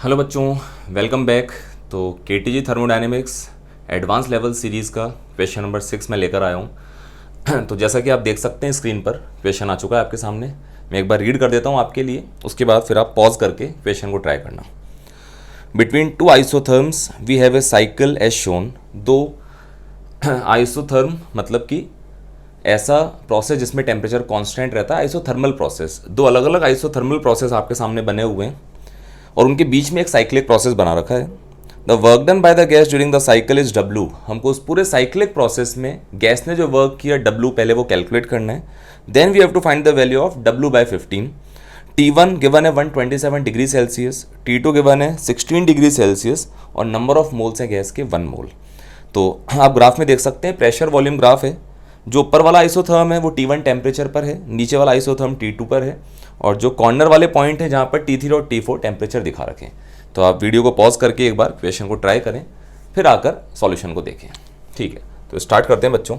Hello बच्चों, welcome back. तो KTG thermodynamics advance level series का क्वेश्चन नंबर 6 में लेकर आया हूँ। तो जैसा कि आप देख सकते हैं स्क्रीन पर क्वेश्चन आ चुका है आपके सामने। मैं एक बार रीड कर देता हूँ आपके लिए, उसके बाद फिर आप पॉज करके क्वेश्चन को ट्राई करना। Between two isotherms we have a cycle as shown. दो आइसोथर्म मतलब कि ऐसा प्रोसेस जिसमें टेम्परेचर कांस्टेंट रहता है, आइसोथर्मल प्रोसेस। दो अलग अलग आइसोथर्मल प्रोसेस आपके सामने बने हुए हैं और उनके बीच में एक साइक्लिक प्रोसेस बना रखा है। The work done by the gas during the cycle is W. हमको उस पूरे साइक्लिक प्रोसेस में गैस ने जो वर्क किया डब्ल्यू पहले वो कैलकुलेट करना है। Then we have to find the value of W by 15। T1 given है 127 डिग्री सेल्सियस, T2 गिवन है 16 डिग्री सेल्सियस और नंबर ऑफ मोल्स है गैस के 1 मोल। तो आप ग्राफ में देख सकते हैं प्रेशर वॉल्यूम ग्राफ है। जो ऊपर वाला आइसोथर्म है वो T1 टेम्परेचर पर है, नीचे वाला आइसोथर्म T2 पर है और जो कॉर्नर वाले पॉइंट है जहाँ पर T3 और T4 टेम्परेचर दिखा रखें। तो आप वीडियो को पॉज करके एक बार क्वेश्चन को ट्राई करें, फिर आकर सॉल्यूशन को देखें। ठीक है, तो स्टार्ट करते हैं बच्चों।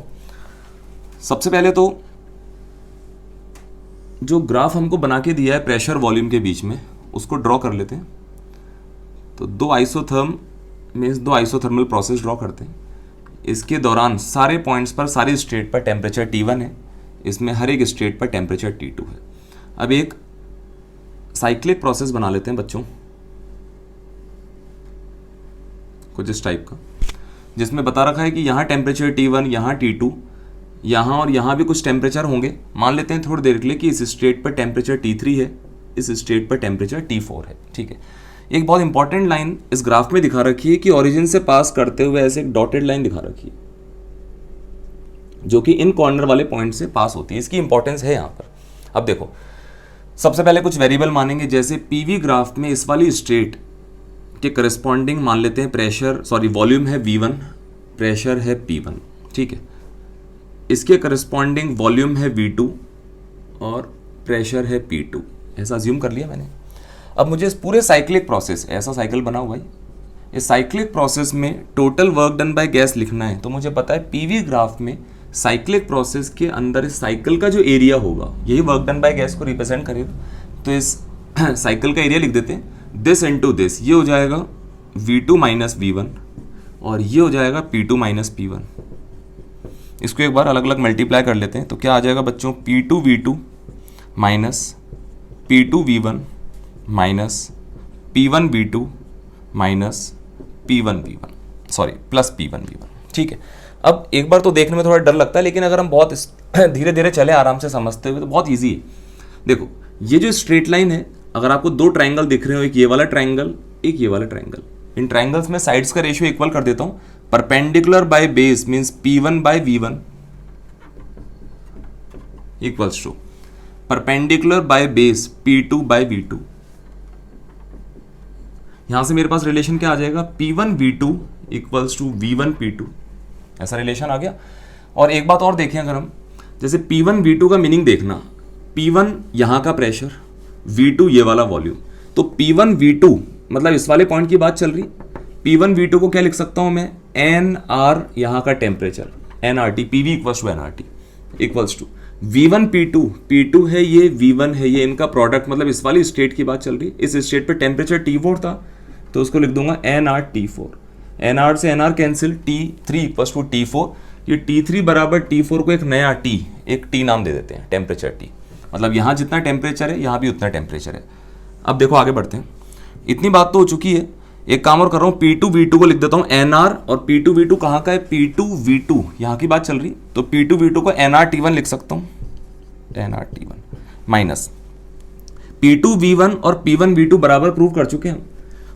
सबसे पहले तो जो ग्राफ हमको बना के दिया है प्रेशर वॉल्यूम के बीच में, उसको ड्रॉ कर लेते हैं। तो दो आइसोथर्म में दो आइसोथर्मल प्रोसेस ड्रॉ करते हैं। इसके दौरान सारे पॉइंट्स पर, सारे स्टेट पर टेम्परेचर T1 है, इसमें हर एक स्टेट पर टेम्परेचर T2 है। अब एक साइक्लिक प्रोसेस बना लेते हैं बच्चों, कुछ इस टाइप का, जिसमें बता रखा है कि यहाँ टेम्परेचर T1, यहाँ T2, यहाँ और यहाँ भी कुछ टेम्परेचर होंगे। मान लेते हैं थोड़ी देर के लिए कि इस स्टेट पर टेम्परेचर T3 है, इस स्टेट पर टेम्परेचर T4 है। ठीक है, एक बहुत इंपॉर्टेंट लाइन इस ग्राफ में दिखा रखी है कि ओरिजिन से पास करते हुए ऐसे एक डॉटेड लाइन दिखा रखी है जो कि इन कॉर्नर वाले पॉइंट से पास होती है। इसकी इंपॉर्टेंस है यहाँ पर। अब देखो, सबसे पहले कुछ वेरिएबल मानेंगे, जैसे पीवी ग्राफ में इस वाली स्टेट के करस्पॉन्डिंग मान लेते हैं वॉल्यूम है V1, प्रेशर है P1। ठीक है, इसके करस्पॉन्डिंग वॉल्यूम है V2 और प्रेशर है P2। ऐसा अज्यूम कर लिया मैंने। अब मुझे इस पूरे साइक्लिक प्रोसेस, ऐसा साइकिल बना हुआ है, इस साइक्लिक प्रोसेस में total work done by gas लिखना है। तो मुझे पता है पीवी ग्राफ में साइक्लिक प्रोसेस के अंदर इस साइकिल का जो एरिया होगा यही वर्क डन बाय गैस को रिप्रेजेंट करेगा। तो इस साइकिल का एरिया लिख देते हैं, दिस इनटू दिस, ये हो जाएगा V2 माइनस V1 और ये हो जाएगा P2 माइनस P1। इसको एक बार अलग अलग मल्टीप्लाई कर लेते हैं। तो क्या आ जाएगा बच्चों, P2 V2 minus P2 V1 minus P1 V2 minus P1 V1, plus P1 V1। ठीक है, अब एक बार तो देखने में थोड़ा डर लगता है, लेकिन अगर हम बहुत धीरे धीरे चले आराम से समझते हुए तो बहुत इजी है। देखो, ये जो स्ट्रेट लाइन है, अगर आपको दो ट्राइंगल दिख रहे हो, एक ये वाला ट्राइंगल, एक ये वाला ट्राइंगल, इन ट्राइंगल्स में साइड्स का रेशियो इक्वल कर देता हूं। Perpendicular by base means P1 by V1 equals to perpendicular by base P2 by V2। यहां से मेरे पास रिलेशन क्या आ जाएगा, P1 V2 equals to V1 P2। ऐसा रिलेशन आ गया। और एक बात और देखें, अगर हम जैसे P1 V2 का मीनिंग देखना, P1 यहाँ का प्रेशर, V2 ये वाला वॉल्यूम। तो P1 V2 मतलब इस वाले पॉइंट की बात चल रही। P1 V2 को क्या लिख सकता हूँ मैं, NR यहाँ का temperature, NRT, PV equals to NRT equals to V1 P2, P2 है ये, V1 है ये, इनका प्रोडक्ट, मतलब इस वाली स्टेट की बात चल रही। इस स्टेट पे टेम्परेचर T4 था तो उसको लिख दूंगा NRT4। NR से NR cancel, T3 equals to T4। ये T3 बराबर T4 को एक नया एक T नाम दे देते हैं, टेम्परेचर T। मतलब यहाँ जितना टेम्परेचर है यहाँ भी उतना टेम्परेचर है। अब देखो आगे बढ़ते हैं। इतनी बात तो हो चुकी है, एक काम और कर रहा हूँ, P2 V2 को लिख देता हूँ NR, और P2 V2 कहाँ का है, P2 V2 यहाँ की बात चल रही। तो P2 V2 को NRT1 लिख सकता हूँ, NRT1 माइनस P2 V1 और P1 V2 बराबर प्रूव कर चुके हैं,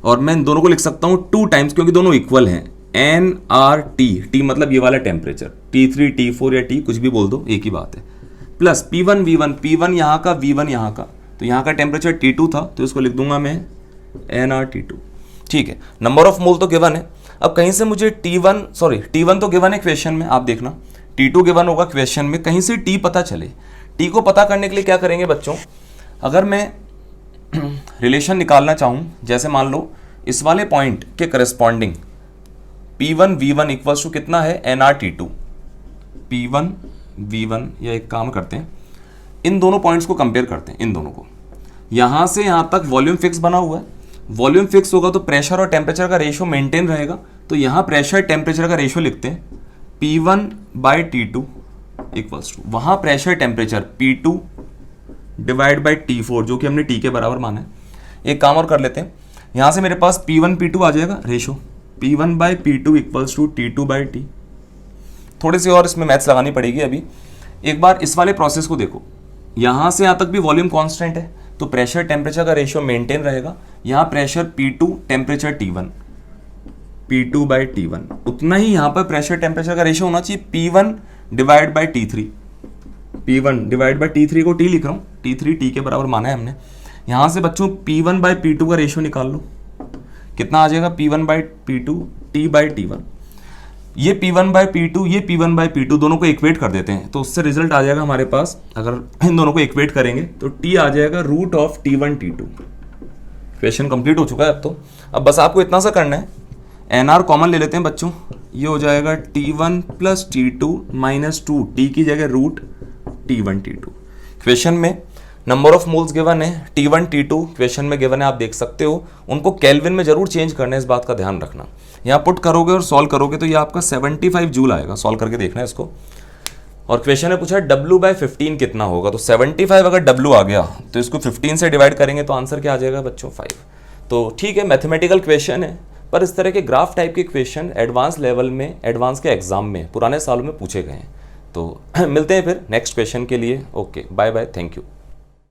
और मैं इन दोनों को लिख सकता हूँ 2 टाइम्स क्योंकि दोनों इक्वल हैं। NRT, T मतलब ये वाला टेम्परेचर, T3 T4 या T कुछ भी बोल दो, एक ही बात है, प्लस P1 V1, P1 यहाँ का, V1 यहाँ का। तो यहाँ का टेम्परेचर T2 था तो इसको लिख दूंगा मैं NRT2। ठीक है, नंबर ऑफ मोल तो गिवन है। अब कहीं से मुझे T1 तो गिवन है क्वेश्चन में, आप देखना T2 गिवन होगा क्वेश्चन में, कहीं से T पता चले। T को पता करने के लिए क्या करेंगे बच्चों, अगर मैं रिलेशन निकालना चाहूं, जैसे मान लो इस वाले पॉइंट के corresponding P1 V1 equals to कितना है, NRT2। P1 V1, या एक काम करते हैं, इन दोनों पॉइंट्स को कंपेयर करते हैं, इन दोनों को। यहां से यहां तक वॉल्यूम फिक्स बना हुआ है, वॉल्यूम फिक्स होगा तो प्रेशर और टेम्परेचर का रेशियो मेंटेन रहेगा, तो यहाँ प्रेशर टेम्परेचर का रेशियो लिखते हैं P1/T2 इक्वल्स टू, वहाँ pressure temperature P2 divide by T4 जो कि हमने T के बराबर माना है। एक काम और कर लेते हैं, यहाँ से मेरे पास P1 P2 आ जाएगा ratio P1/P2 equals to T2/T। थोड़ी सी और इसमें मैथ्स लगानी पड़ेगी अभी। एक बार इस वाले प्रोसेस को देखो, यहाँ से यहाँ तक भी वॉल्यूम कांस्टेंट है तो प्रेशर टेम्परेचर का रेशियो मेंटेन रहेगा। यहाँ pressure P2 temperature T1 P2/T1, उतना ही यहाँ पर प्रेशर टेम्परेचर का रेशियो होना चाहिए P1 divide by T3। P1 divide by T3 को T लिख रहा हूँ, T3 T के बराबर माना है हमने। यहाँ से बच्चों P1/P2 का रेशियो निकाल लो, कितना आ जाएगा P1/P2 T/T1। ये P1/P2 ये P1/P2 दोनों को इक्वेट कर देते हैं तो उससे रिजल्ट आ जाएगा हमारे पास, अगर इन दोनों को इक्वेट करेंगे तो T आ जाएगा √T1T2। क्वेश्चन कंप्लीट हो चुका है अब तो। अब बस आपको इतना सा करना है, NR कॉमन ले लेते हैं बच्चों, ये हो जाएगा T1 + T2 - 2, T की जगह √T1T2। क्वेश्चन में नंबर ऑफ मोल्स गिवन है, T1 T2 क्वेश्चन में गिवन है, आप देख सकते हो। उनको केल्विन में जरूर चेंज करना है, इस बात का ध्यान रखना। यहाँ पुट करोगे और सॉल्व करोगे तो ये आपका 75 जूल आएगा, सॉल्व करके देखना है इसको। और क्वेश्चन में पूछा W/15 कितना होगा, तो 75 अगर W आ गया तो इसको 15 से डिवाइड करेंगे तो आंसर क्या आ जाएगा बच्चों 5। तो ठीक है, मैथमेटिकल क्वेश्चन है, पर इस तरह के ग्राफ टाइप के क्वेश्चन एडवांस लेवल में, एडवांस के एग्जाम में पुराने सालों में पूछे गए हैं। तो मिलते हैं फिर नेक्स्ट क्वेश्चन के लिए। Okay, bye bye, thank you.